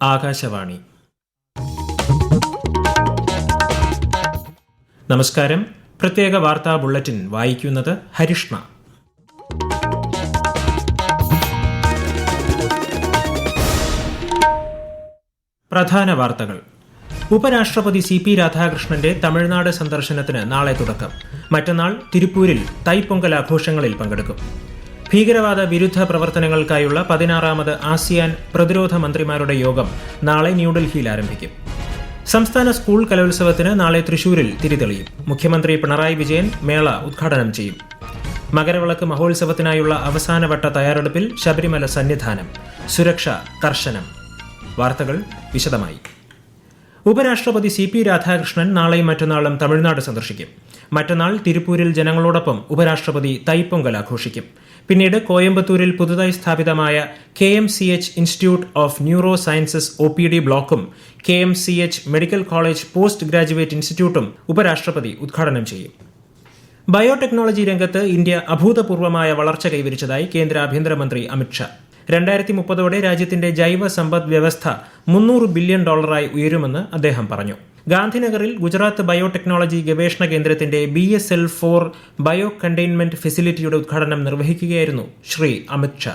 ആകാശവാണി. നമസ്കാരം. പ്രത്യേക വാർത്താ ബുള്ളറ്റിൻ വായിക്കുന്നത് ഹരിഷ്ണ. പ്രധാന വാർത്തകൾ. ഉപരാഷ്ട്രപതി CP രാധാകൃഷ്ണന്റെ തമിഴ്നാട് സന്ദർശനത്തിന് നാളെ തുടക്കം. മറ്റന്നാൾ തിരുപ്പൂരിൽ തൈപ്പൊങ്കൽ ആഘോഷങ്ങളിൽ പങ്കെടുക്കും. ഭീകരവാദ വിരുദ്ധ പ്രവർത്തനങ്ങൾക്കായുള്ള 16ാമത് ആസിയാൻ പ്രതിരോധ മന്ത്രിമാരുടെ യോഗം നാളെ ന്യൂഡൽഹിയിൽ ആരംഭിക്കും. സംസ്ഥാന സ്കൂൾ കലോത്സവത്തിന് നാളെ തൃശൂരിൽ തിരിതെളിയും. മുഖ്യമന്ത്രി പിണറായി വിജയൻ മേള ഉദ്ഘാടനം ചെയ്യും. മകരവിളക്ക് മഹോത്സവത്തിനായുള്ള അവസാനവട്ട തയ്യാറെടുപ്പിൽ ശബരിമല സന്നിധാനം. സുരക്ഷ കർശനം. വാർത്തകൾ വിശദമായി. ഉപരാഷ്ട്രപതി CP രാധാകൃഷ്ണൻ നാളെയും മറ്റന്നാളും തമിഴ്നാട് സന്ദർശിക്കും. മറ്റന്നാൾ തിരുപ്പൂരിൽ ജനങ്ങളോടൊപ്പം ഉപരാഷ്ട്രപതി തൈപ്പൊങ്കൽ ആഘോഷിക്കും. പിന്നീട് കോയമ്പത്തൂരിൽ പുതുതായി സ്ഥാപിതമായ KMCH institute of neuro sciences OPD ബ്ലോക്കും KMCH medical college post graduate ഇൻസ്റ്റിറ്റ്യൂട്ടും ഉപരാഷ്ട്രപതി ഉദ്ഘാടനം ചെയ്യും. ബയോടെക്നോളജി രംഗത്ത് ഇന്ത്യ അഭൂതപൂർവമായ വളർച്ച കൈവരിച്ചതായി കേന്ദ്ര ആഭ്യന്തരമന്ത്രി അമിത്ഷാ. 2030 രാജ്യത്തിന്റെ ജൈവ സമ്പദ് വ്യവസ്ഥ $300 ബില്യൺ ഉയരുമെന്ന് അദ്ദേഹം പറഞ്ഞു. ഗാന്ധിനഗറിൽ ഗുജറാത്ത് ബയോടെക്നോളജി ഗവേഷണ കേന്ദ്രത്തിന്റെ BSL-4 ബയോ കണ്ടെയ്ൻമെന്റ് ഫെസിലിറ്റിയുടെ ഉദ്ഘാടനം നിർവഹിക്കുകയായിരുന്നു ശ്രീ അമിത്ഷാ.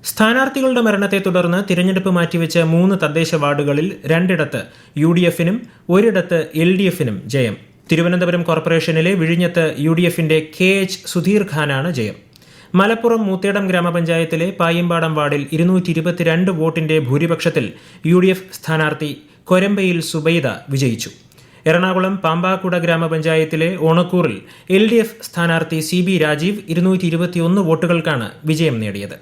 സ്ഥാനാർത്ഥികളുടെ മരണത്തെ തുടർന്ന് തിരഞ്ഞെടുപ്പ് മാറ്റിവെച്ച 3 തദ്ദേശ വാർഡുകളിൽ 2 UDF-നും 1 LDF-നും ജയം. തിരുവനന്തപുരം കോർപ്പറേഷനിലെ വിഴിഞ്ഞത്ത് UDF-ന്റെ KH സുധീർ ഖാനാണ് ജയം. മലപ്പുറം മൂത്തേടം ഗ്രാമപഞ്ചായത്തിലെ പായിമ്പാടം വാർഡിൽ 222 വോട്ടിന്റെ ഭൂരിപക്ഷത്തിൽ UDF സ്ഥാനാർത്ഥി കൊരമ്പയിൽ സുബൈദ വിജയിച്ചു. എറണാകുളം പാമ്പാക്കുട ഗ്രാമപഞ്ചായത്തിലെ ഓണക്കൂറിൽ LDF സ്ഥാനാർത്ഥി CB രാജീവ് 221 വോട്ടുകൾക്കാണ് വിജയം നേടിയത്.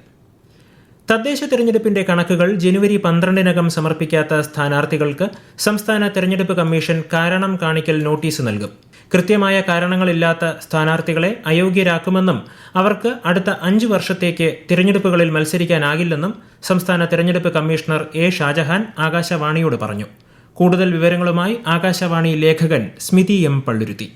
തദ്ദേശ തെരഞ്ഞെടുപ്പിന്റെ കണക്കുകൾ ജനുവരി 12-നകം സമർപ്പിക്കാത്ത സ്ഥാനാർത്ഥികൾക്ക് സംസ്ഥാന തെരഞ്ഞെടുപ്പ് കമ്മീഷൻ കാരണം കാണിക്കൽ നോട്ടീസ് നൽകും. കൃത്യമായ കാരണങ്ങളില്ലാത്ത സ്ഥാനാർത്ഥികളെ അയോഗ്യരാക്കുമെന്നും അവർക്ക് അടുത്ത 5 വർഷത്തേക്ക് തിരഞ്ഞെടുപ്പുകളിൽ മത്സരിക്കാനാകില്ലെന്നും സംസ്ഥാന തെരഞ്ഞെടുപ്പ് കമ്മീഷണർ A. ഷാജഹാൻ ആകാശവാണിയോട് പറഞ്ഞു. കൂടുതൽ വിവരങ്ങളുമായി ആകാശവാണി ലേഖകൻ സ്മിതി M. പള്ളുരുത്തി.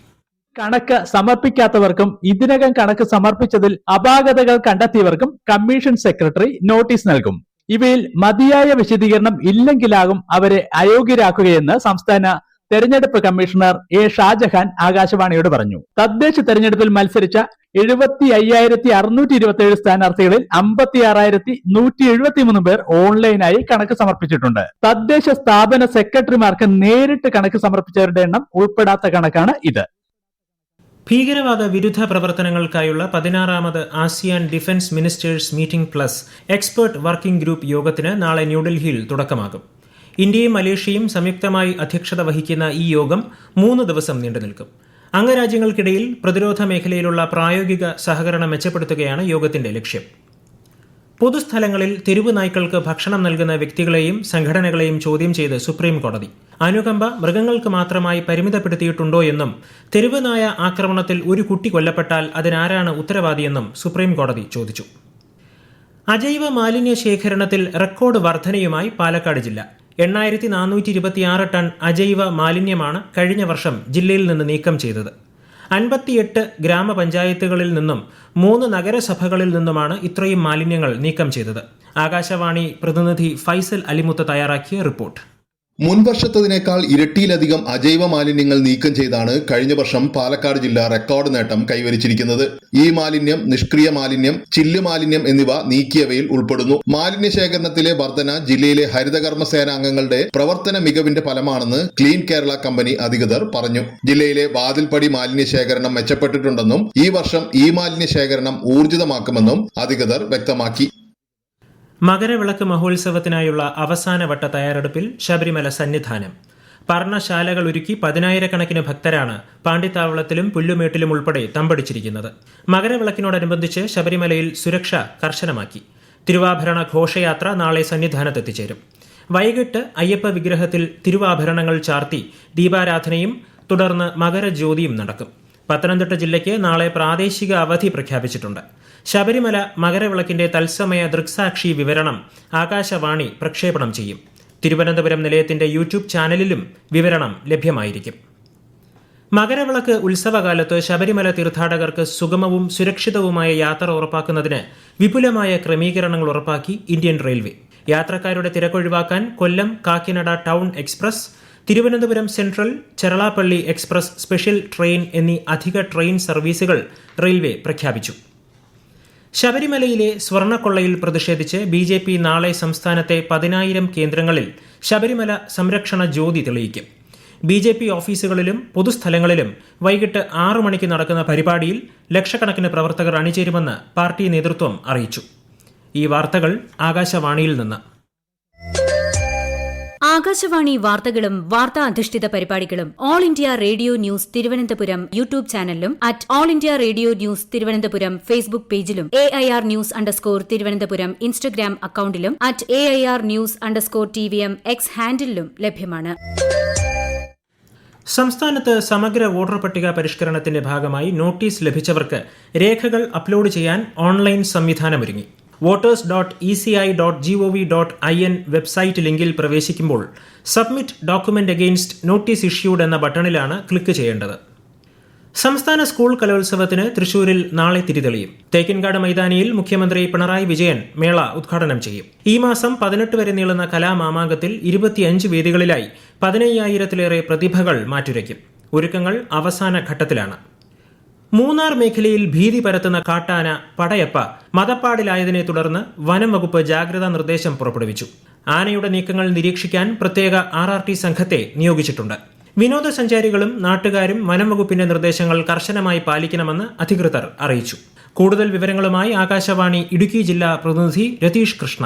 കണക്ക് സമർപ്പിക്കാത്തവർക്കും ഇതിനകം കണക്ക് സമർപ്പിച്ചതിൽ അപാകതകൾ കണ്ടെത്തിയവർക്കും കമ്മീഷൻ സെക്രട്ടറി നോട്ടീസ് നൽകും. ഇവയിൽ മതിയായ വിശദീകരണം ഇല്ലെങ്കിലാകും അവരെ അയോഗ്യരാക്കുകയെന്ന് സംസ്ഥാന തെരഞ്ഞെടുപ്പ് കമ്മീഷണർ A. ഷാജഹാൻ ആകാശവാണിയോട് പറഞ്ഞു. തദ്ദേശ തെരഞ്ഞെടുപ്പിൽ മത്സരിച്ച 75,627 സ്ഥാനാർത്ഥികളിൽ 56,173 പേർ ഓൺലൈനായി കണക്ക് സമർപ്പിച്ചിട്ടുണ്ട്. തദ്ദേശ സ്ഥാപന സെക്രട്ടറിമാർക്ക് നേരിട്ട് കണക്ക് സമർപ്പിച്ചവരുടെ എണ്ണം ഉൾപ്പെടാത്ത കണക്കാണ് ഇത്. ഭീകരവാദ വിരുദ്ധ പ്രവർത്തനങ്ങൾക്കായുള്ള 16ാമത് ASEAN defence ministers meeting plus expert working group യോഗത്തിന് നാളെ ന്യൂഡൽഹിയിൽ തുടക്കമാകും. ഇന്ത്യയും മലേഷ്യയും സംയുക്തമായി അധ്യക്ഷത വഹിക്കുന്ന ഈ യോഗം 3 ദിവസം നീണ്ടുനിൽക്കും. അംഗരാജ്യങ്ങൾക്കിടയിൽ പ്രതിരോധ മേഖലയിലുള്ള പ്രായോഗിക സഹകരണം മെച്ചപ്പെടുത്തുകയാണ് യോഗത്തിന്റെ ലക്ഷ്യം. പൊതുസ്ഥലങ്ങളിൽ തെരുവ് നായ്ക്കൾക്ക് ഭക്ഷണം നൽകുന്ന വ്യക്തികളെയും സംഘടനകളെയും ചോദ്യം ചെയ്ത് സുപ്രീം കോടതി. അനുകമ്പ മൃഗങ്ങൾക്ക് മാത്രമായി പരിമിതപ്പെടുത്തിയിട്ടുണ്ടോ എന്നും തെരുവ് നായ ആക്രമണത്തിൽ ഒരു കുട്ടി കൊല്ലപ്പെട്ടാൽ അതിനാരാണ് ഉത്തരവാദിയെന്നും സുപ്രീം കോടതി ചോദിച്ചു. അജൈവ മാലിന്യ ശേഖരണത്തിൽ റെക്കോർഡ് വർധനയുമായി പാലക്കാട് ജില്ല. 8,426 ടൺ അജൈവ മാലിന്യമാണ് കഴിഞ്ഞ വർഷം ജില്ലയിൽ നിന്ന് നീക്കം ചെയ്തത്. 58 ഗ്രാമപഞ്ചായത്തുകളിൽ നിന്നും 3 നഗരസഭകളിൽ നിന്നുമാണ് ഇത്രയും മാലിന്യങ്ങൾ നീക്കം ചെയ്തത്. ആകാശവാണി പ്രതിനിധി ഫൈസൽ അലിമുത്ത് തയ്യാറാക്കിയ റിപ്പോർട്ട്. മുൻവർഷത്തതിനേക്കാൾ ഇരട്ടിയിലധികം അജൈവ മാലിന്യങ്ങൾ നീക്കം ചെയ്താണ് കഴിഞ്ഞ വർഷം പാലക്കാട് ജില്ല റെക്കോർഡ് നേട്ടം കൈവരിച്ചിരിക്കുന്നത്. ഈ മാലിന്യം, നിഷ്ക്രിയ മാലിന്യം, ചില്ല് മാലിന്യം എന്നിവ നീക്കിയവയിൽ ഉൾപ്പെടുന്നു. മാലിന്യ ശേഖരണത്തിലെ വർധന ജില്ലയിലെ ഹരിതകർമ്മ സേനാംഗങ്ങളുടെ പ്രവർത്തന മികവിന്റെ ഫലമാണെന്ന് ക്ലീൻ കേരള കമ്പനി അധികൃതർ പറഞ്ഞു. ജില്ലയിലെ വാതിൽപ്പടി മാലിന്യ ശേഖരണം മെച്ചപ്പെട്ടിട്ടുണ്ടെന്നും ഈ വർഷം ഈ മാലിന്യ ശേഖരണം ഊർജിതമാക്കുമെന്നും അധികൃതർ വ്യക്തമാക്കി. മകരവിളക്ക് മഹോത്സവത്തിനായുള്ള അവസാനവട്ട തയ്യാറെടുപ്പിൽ ശബരിമല സന്നിധാനം. പർണശാലകൾ ഒരുക്കി 10,000-കണക്കിന് ഭക്തരാണ് പാണ്ടിത്താവളത്തിലും പുല്ലുമേട്ടിലും ഉൾപ്പെടെ തമ്പടിച്ചിരിക്കുന്നത്. മകരവിളക്കിനോടനുബന്ധിച്ച് ശബരിമലയിൽ സുരക്ഷ കർശനമാക്കി. തിരുവാഭരണ ഘോഷയാത്ര നാളെ സന്നിധാനത്തെത്തിച്ചേരും. വൈകിട്ട് അയ്യപ്പ വിഗ്രഹത്തിൽ തിരുവാഭരണങ്ങൾ ചാർത്തി ദീപാരാധനയും തുടർന്ന് മകരജ്യോതിയും നടക്കും. പത്തനംതിട്ട ജില്ലയ്ക്ക് നാളെ പ്രാദേശിക അവധി പ്രഖ്യാപിച്ചിട്ടുണ്ട്. ശബരിമല മകരവിളക്കിന്റെ തത്സമയ ദൃക്സാക്ഷി വിവരണം ആകാശവാണി പ്രക്ഷേപണം ചെയ്യും. തിരുവനന്തപുരം നിലയത്തിന്റെ യൂട്യൂബ് ചാനലിലും വിവരണം ലഭ്യമായിരിക്കും. മകരവിളക്ക് ഉത്സവകാലത്ത് ശബരിമല തീർത്ഥാടകർക്ക് സുഗമവും സുരക്ഷിതവുമായ യാത്ര ഉറപ്പാക്കുന്നതിന് വിപുലമായ ക്രമീകരണങ്ങൾ ഉറപ്പാക്കി ഇന്ത്യൻ റെയിൽവേ. യാത്രക്കാരുടെ തിരക്കൊഴിവാക്കാൻ Kollam Kakinada town express, Thiruvananthapuram central, Cherlapalli express special train എന്നീ അധിക ട്രെയിൻ സർവീസുകൾ റെയിൽവേ പ്രഖ്യാപിച്ചു. ശബരിമലയിലെ സ്വർണ്ണക്കൊള്ളയിൽ പ്രതിഷേധിച്ച് BJP നാളെ സംസ്ഥാനത്തെ 10,000 കേന്ദ്രങ്ങളിൽ ശബരിമല സംരക്ഷണ ജ്യോതി തെളിയിക്കും. BJP ഓഫീസുകളിലും പൊതുസ്ഥലങ്ങളിലും വൈകിട്ട് 6 മണിക്ക് നടക്കുന്ന പരിപാടിയിൽ ലക്ഷക്കണക്കിന് പ്രവർത്തകർ അണിചേരുമെന്ന് പാർട്ടി നേതൃത്വം അറിയിച്ചു. ഈ വാർത്തകൾ ആകാശവാണിയിൽ നിന്ന്. ആകാശവാണി വാർത്തകളും വാർത്താ അധിഷ്ഠിത പരിപാടികളും all India radio news Thiruvananthapuram YouTube ചാനലിലും @all India radio news Thiruvananthapuram Facebook പേജിലും AIR ന്യൂസ് _തിരുവനന്തപുരം ഇൻസ്റ്റഗ്രാം അക്കൌണ്ടിലും @AIR ന്യൂസ് _TVM X ഹാൻഡിലും ലഭ്യമാണ്. സംസ്ഥാനത്ത് സമഗ്ര വോട്ടർ പട്ടിക പരിഷ്കരണത്തിന്റെ ഭാഗമായി നോട്ടീസ് ലഭിച്ചവർക്ക് രേഖകൾ അപ്ലോഡ് ചെയ്യാൻ ഓൺലൈൻ സംവിധാനമൊരുങ്ങി. voters.eci.gov.in വെബ്സൈറ്റ് ലിങ്കിൽ പ്രവേശിക്കുമ്പോൾ submit document against notice issued എന്ന ബട്ടണിലാണ് ക്ലിക്ക് ചെയ്യേണ്ടത്. സംസ്ഥാന സ്കൂൾ കലോത്സവത്തിന് തൃശൂരിൽ നാളെ തിരിതെളിയും. തേക്കിൻകാട് മൈതാനിയിൽ മുഖ്യമന്ത്രി പിണറായി വിജയൻ മേള ഉദ്ഘാടനം ചെയ്യും. ഈ മാസം 18 വരെ നീളുന്ന കലാമാമാങ്കത്തിൽ 25 വേദികളിലായി 15,000-ലേറെ പ്രതിഭകൾ മാറ്റുരയ്ക്കും. ഒരുക്കങ്ങൾ അവസാന ഘട്ടത്തിലാണ്. മൂന്നാർ മേഖലയിൽ ഭീതി പരത്തുന്ന കാട്ടാന പടയപ്പ മതപ്പാടിലായതിനെ തുടർന്ന് വനം വകുപ്പ് ജാഗ്രതാ നിർദ്ദേശം പുറപ്പെടുവിച്ചു. ആനയുടെ നീക്കങ്ങൾ നിരീക്ഷിക്കാൻ പ്രത്യേക RRT സംഘത്തെ നിയോഗിച്ചിട്ടുണ്ട്. വിനോദസഞ്ചാരികളും നാട്ടുകാരും വനം വകുപ്പിന്റെ നിർദ്ദേശങ്ങൾ കർശനമായി പാലിക്കണമെന്ന് അധികൃതർ അറിയിച്ചു. കൂടുതൽ വിവരങ്ങളുമായി ആകാശവാണി ഇടുക്കി ജില്ലാ പ്രതിനിധി രതീഷ് കൃഷ്ണ.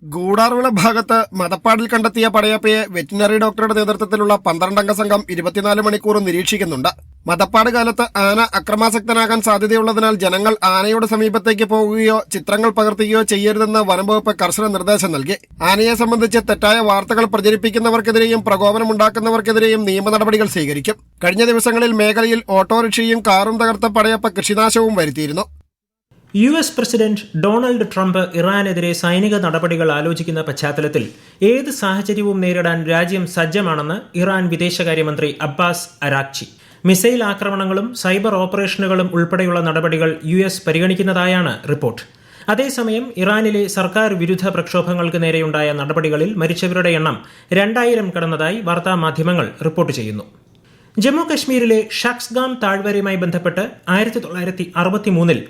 ഗൂഡാർവിള ഭാഗത്ത് മതപ്പാടിൽ കണ്ടെത്തിയ പടയപ്പയെ വെറ്റിനറി ഡോക്ടറുടെ നേതൃത്വത്തിലുള്ള 12-അംഗ സംഘം 24 മണിക്കൂർ നിരീക്ഷിക്കുന്നുണ്ട്. മതപ്പാട് കാലത്ത് ആന അക്രമാസക്തനാകാൻ സാധ്യതയുള്ളതിനാൽ ജനങ്ങൾ ആനയുടെ സമീപത്തേക്ക് പോകുകയോ ചിത്രങ്ങൾ പകർത്തുകയോ ചെയ്യരുതെന്ന് വനംവകുപ്പ് കർശന നിർദ്ദേശം നൽകി. ആനയെ സംബന്ധിച്ച് തെറ്റായ വാർത്തകൾ പ്രചരിപ്പിക്കുന്നവർക്കെതിരെയും പ്രകോപനമുണ്ടാക്കുന്നവർക്കെതിരെയും നിയമ നടപടികൾ സ്വീകരിക്കും. കഴിഞ്ഞ ദിവസങ്ങളിൽ മേഖലയിൽ ഓട്ടോറിക്ഷയും കാറും തകർത്ത പടയപ്പ കൃഷിനാശവും വരുത്തിയിരുന്നു. US പ്രസിഡന്റ് ഡൊണാൾഡ് ട്രംപ് ഇറാനെതിരെ സൈനിക നടപടികൾ ആലോചിക്കുന്ന പശ്ചാത്തലത്തിൽ ഏത് സാഹചര്യവും നേരിടാൻ രാജ്യം സജ്ജമാണെന്ന് ഇറാൻ വിദേശകാര്യമന്ത്രി അബ്ബാസ് അരാക്ചി. മിസൈൽ ആക്രമണങ്ങളും സൈബർ ഓപ്പറേഷനുകളും ഉൾപ്പെടെയുള്ള നടപടികൾ US പരിഗണിക്കുന്നതായാണ് റിപ്പോർട്ട്. അതേസമയം ഇറാനിലെ സർക്കാർ വിരുദ്ധ പ്രക്ഷോഭങ്ങൾക്ക് നേരെയുണ്ടായ നടപടികളിൽ മരിച്ചവരുടെ എണ്ണം 2000 കടന്നതായി വാർത്താമാധ്യമങ്ങൾ റിപ്പോർട്ട് ചെയ്യുന്നു. ജമ്മു കശ്മീരിലെ ഷക്സ്ഗാം താഴ്വരയുമായി ബന്ധപ്പെട്ട് 1963-ൽ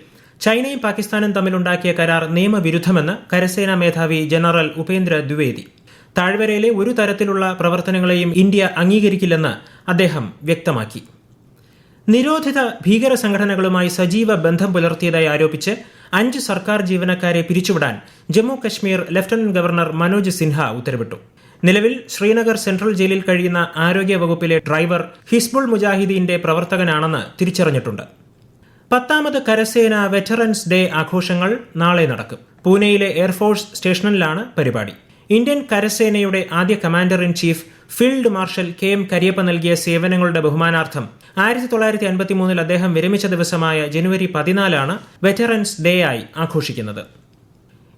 ചൈനയും പാകിസ്ഥാനും തമ്മിലുണ്ടാക്കിയ കരാർ നിയമവിരുദ്ധമെന്ന് കരസേനാ മേധാവി ജനറൽ ഉപേന്ദ്ര ദ്വിവേദി. താഴ്വരയിലെ ഒരു തരത്തിലുള്ള പ്രവർത്തനങ്ങളെയും ഇന്ത്യ അംഗീകരിക്കില്ലെന്ന് അദ്ദേഹം വ്യക്തമാക്കി. നിരോധിത ഭീകര സംഘടനകളുമായി സജീവ ബന്ധം പുലർത്തിയതായി ആരോപിച്ച് 5 സർക്കാർ ജീവനക്കാരെ പിരിച്ചുവിടാൻ ജമ്മു കശ്മീർ ലഫ്റ്റനന്റ് ഗവർണർ മനോജ് സിൻഹ ഉത്തരവിട്ടു. നിലവിൽ ശ്രീനഗർ സെൻട്രൽ ജയിലിൽ കഴിയുന്ന ആരോഗ്യ വകുപ്പിലെ ഡ്രൈവർ ഹിസ്ബുൾ മുജാഹിദീന്റെ പ്രവർത്തകനാണെന്ന് തിരിച്ചറിഞ്ഞിട്ടുണ്ട്. 10ാമത് കരസേന വെറ്ററൻസ് ഡേ ആഘോഷങ്ങൾ നാളെ നടക്കും. പൂനെയിലെ എയർഫോഴ്സ് സ്റ്റേഷനിലാണ് പരിപാടി. ഇന്ത്യൻ കരസേനയുടെ ആദ്യ commander in chief field marshal KM Cariappa നൽകിയ സേവനങ്ങളുടെ ബഹുമാനാർത്ഥം 1953-ൽ അദ്ദേഹം വിരമിച്ച ദിവസമായ ജനുവരി 14 വെറ്ററൻസ് ഡേ ആയി ആഘോഷിക്കുന്നത്.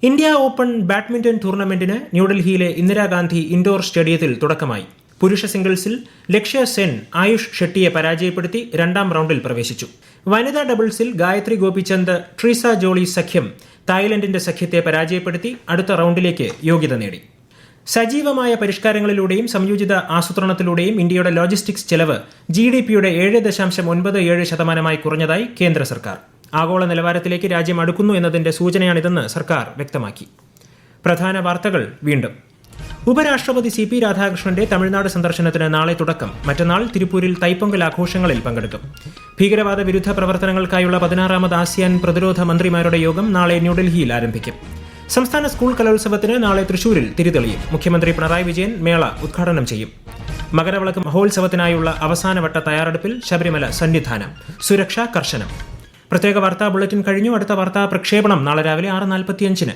ഇന്ത്യ ഓപ്പൺ ബാഡ്മിന്റൺ ടൂർണമെന്റിന് ന്യൂഡൽഹിയിലെ ഇന്ദിരാഗാന്ധി ഇൻഡോർ സ്റ്റേഡിയത്തിൽ തുടക്കമായി. പുരുഷ സിംഗിൾസിൽ ലക്ഷ്യ സെൻ ആയുഷ് ഷെട്ടിയെ പരാജയപ്പെടുത്തി 2ാം റൗണ്ടിൽ പ്രവേശിച്ചു. വനിതാ ഡബിൾസിൽ ഗായത്രി ഗോപിചന്ദ് ട്രീസ ജോളി സഖ്യം തായ്ലൻഡിന്റെ സഖ്യത്തെ പരാജയപ്പെടുത്തി അടുത്ത റൗണ്ടിലേക്ക് യോഗ്യത നേടി. സജീവമായ പരിഷ്കാരങ്ങളിലൂടെയും സംയോജിത ആസൂത്രണത്തിലൂടെയും ഇന്ത്യയുടെ ലോജിസ്റ്റിക്സ് ചെലവ് GDP-യുടെ 7.97% കുറഞ്ഞതായി കേന്ദ്ര സർക്കാർ. ആഗോള നിലവാരത്തിലേക്ക് രാജ്യം അടുക്കുന്നു എന്നതിന്റെ സൂചനയാണിതെന്ന് സർക്കാർ വ്യക്തമാക്കി. പ്രധാന വാർത്തകൾ വീണ്ടും. ഉപരാഷ്ട്രപതി CP രാധാകൃഷ്ണന്റെ തമിഴ്നാട് സന്ദർശനത്തിന് നാളെ തുടക്കം. മറ്റന്നാൾ തിരുപ്പൂരിൽ തൈപ്പൊങ്കൽ ആഘോഷങ്ങളിൽ പങ്കെടുക്കും. ഭീകരവാദ വിരുദ്ധ പ്രവർത്തനങ്ങൾക്കായുള്ള 16ാമത് ആസിയാൻ പ്രതിരോധ മന്ത്രിമാരുടെ യോഗം നാളെ ന്യൂഡൽഹിയിൽ ആരംഭിക്കും. സംസ്ഥാന സ്കൂൾ കലോത്സവത്തിന് നാളെ തൃശൂരിൽ തിരിതെളിയും. മുഖ്യമന്ത്രി പിണറായി വിജയൻ മേള ഉദ്ഘാടനം ചെയ്യും. മകരവിളക്ക് മഹോത്സവത്തിനായുള്ള അവസാനവട്ട തയ്യാറെടുപ്പിൽ ശബരിമല സന്നിധാനം. സുരക്ഷ കർശനം. പ്രത്യേക വാർത്താ ബുള്ളറ്റിൻ കഴിഞ്ഞു. അടുത്ത വാർത്താ പ്രക്ഷേപണം നാളെ രാവിലെ 6:45-ന്.